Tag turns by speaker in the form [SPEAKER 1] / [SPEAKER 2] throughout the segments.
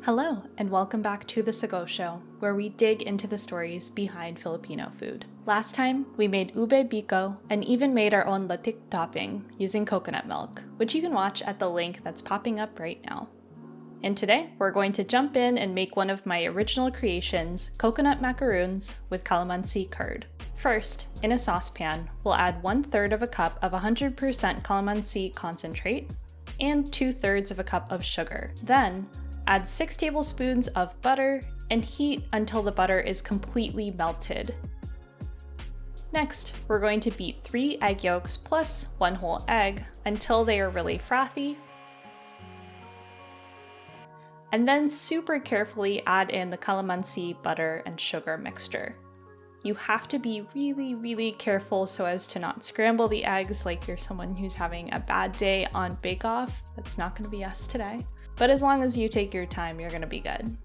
[SPEAKER 1] Hello, and welcome back to the Sago Show, where we dig into the stories behind Filipino food. Last time, we made ube biko and even made our own latik topping using coconut milk, which you can watch at the link that's popping up right now. And today, we're going to jump in and make one of my original creations, coconut macaroons with Kalamansi Curd. First, in a saucepan, we'll add 1/3 of a cup of 100% calamansi concentrate and 2/3 of a cup of sugar. Then, add 6 tablespoons of butter and heat until the butter is completely melted. Next, we're going to beat 3 egg yolks plus 1 whole egg until they are really frothy. And then super carefully add in the calamansi, butter, and sugar mixture. You have to be really careful so as to not scramble the eggs like you're someone who's having a bad day on Bake Off. That's not going to be us today. But as long as you take your time, you're going to be good.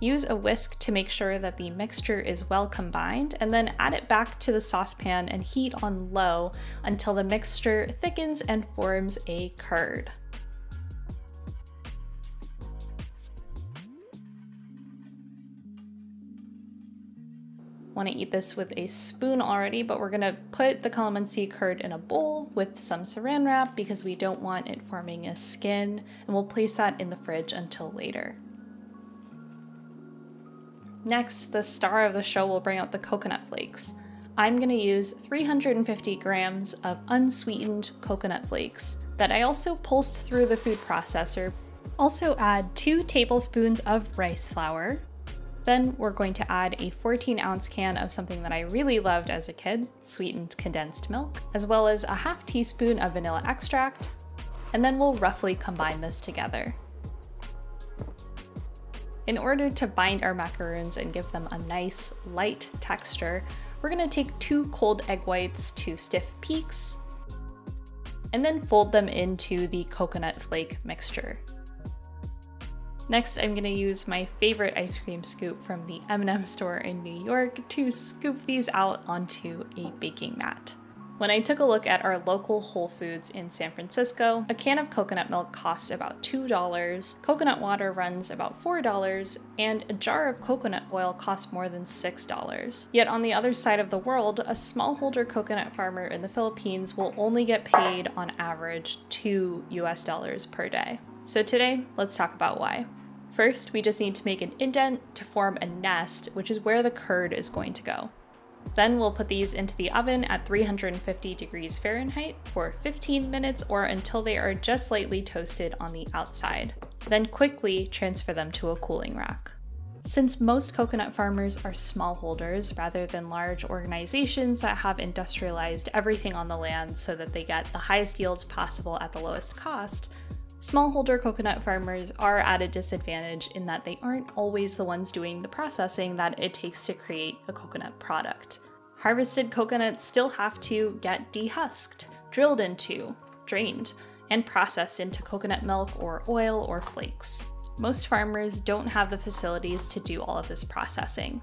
[SPEAKER 1] Use a whisk to make sure that the mixture is well combined, and then add it back to the saucepan and heat on low until the mixture thickens and forms a curd. Want to eat this with a spoon already, but we're going to put the calamansi curd in a bowl with some saran wrap because we don't want it forming a skin, and we'll place that in the fridge until later. Next, the star of the show will bring out the coconut flakes. I'm going to use 350 grams of unsweetened coconut flakes that I also pulsed through the food processor. Also add 2 tablespoons of rice flour. Then we're going to add a 14-ounce can of something that I really loved as a kid, sweetened condensed milk, as well as a half teaspoon of vanilla extract, and then we'll roughly combine this together. In order to bind our macaroons and give them a nice, light texture, we're going to take 2 cold egg whites to stiff peaks, and then fold them into the coconut flake mixture. Next, I'm going to use my favorite ice cream scoop from the M&M store in New York to scoop these out onto a baking mat. When I took a look at our local Whole Foods in San Francisco, a can of coconut milk costs about $2, coconut water runs about $4, and a jar of coconut oil costs more than $6. Yet on the other side of the world, a smallholder coconut farmer in the Philippines will only get paid on average $2 per day. So today, let's talk about why. First, we just need to make an indent to form a nest, which is where the curd is going to go. Then we'll put these into the oven at 350 degrees Fahrenheit for 15 minutes or until they are just lightly toasted on the outside. Then quickly transfer them to a cooling rack. Since most coconut farmers are smallholders rather than large organizations that have industrialized everything on the land so that they get the highest yields possible at the lowest cost, smallholder coconut farmers are at a disadvantage in that they aren't always the ones doing the processing that it takes to create a coconut product. Harvested coconuts still have to get dehusked, drilled into, drained, and processed into coconut milk or oil or flakes. Most farmers don't have the facilities to do all of this processing.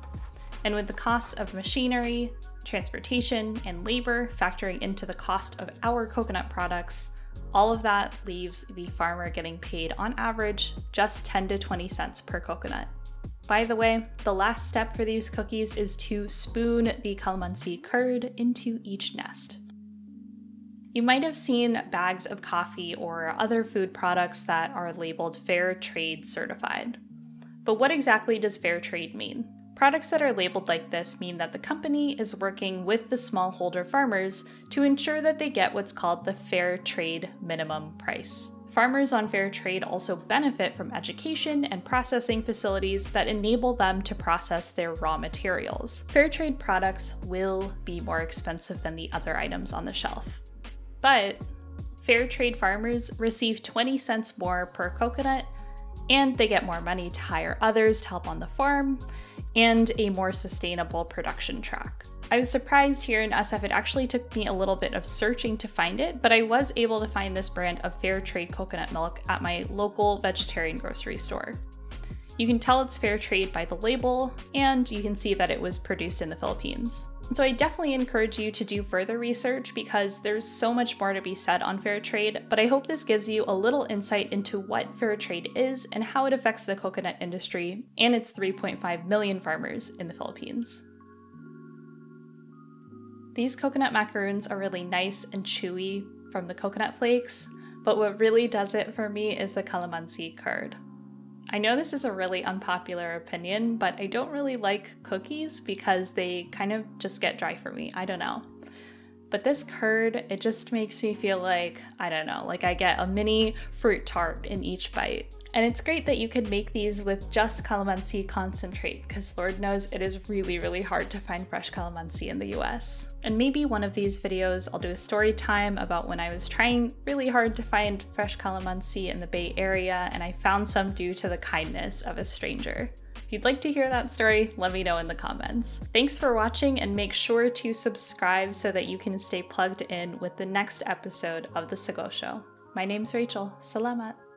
[SPEAKER 1] And with the costs of machinery, transportation, and labor factoring into the cost of our coconut products, all of that leaves the farmer getting paid on average just 10 to 20 cents per coconut. By the way, the last step for these cookies is to spoon the calamansi curd into each nest. You might have seen bags of coffee or other food products that are labeled Fair Trade certified. But what exactly does fair trade mean? Products that are labeled like this mean that the company is working with the smallholder farmers to ensure that they get what's called the fair trade minimum price. Farmers on fair trade also benefit from education and processing facilities that enable them to process their raw materials. Fair trade products will be more expensive than the other items on the shelf. But fair trade farmers receive 20 cents more per coconut, and they get more money to hire others to help on the farm, and a more sustainable production track. I was surprised here in SF it actually took me a little bit of searching to find it, but I was able to find this brand of fair trade coconut milk at my local vegetarian grocery store. You can tell it's fair trade by the label, and you can see that it was produced in the Philippines. So I definitely encourage you to do further research because there's so much more to be said on fair trade, but I hope this gives you a little insight into what fair trade is and how it affects the coconut industry and its 3.5 million farmers in the Philippines. These coconut macaroons are really nice and chewy from the coconut flakes, but what really does it for me is the Kalamansi Curd. I know this is a really unpopular opinion, but I don't really like cookies because they kind of just get dry for me. I don't know. But this curd, it just makes me feel like, I don't know, like I get a mini fruit tart in each bite. And it's great that you can make these with just calamansi concentrate, because Lord knows it is really, really hard to find fresh calamansi in the US. And maybe one of these videos I'll do a story time about when I was trying really hard to find fresh calamansi in the Bay Area and I found some due to the kindness of a stranger. If you'd like to hear that story, let me know in the comments. Thanks for watching and make sure to subscribe so that you can stay plugged in with the next episode of the Sago Show. My name's Rachel. Salamat!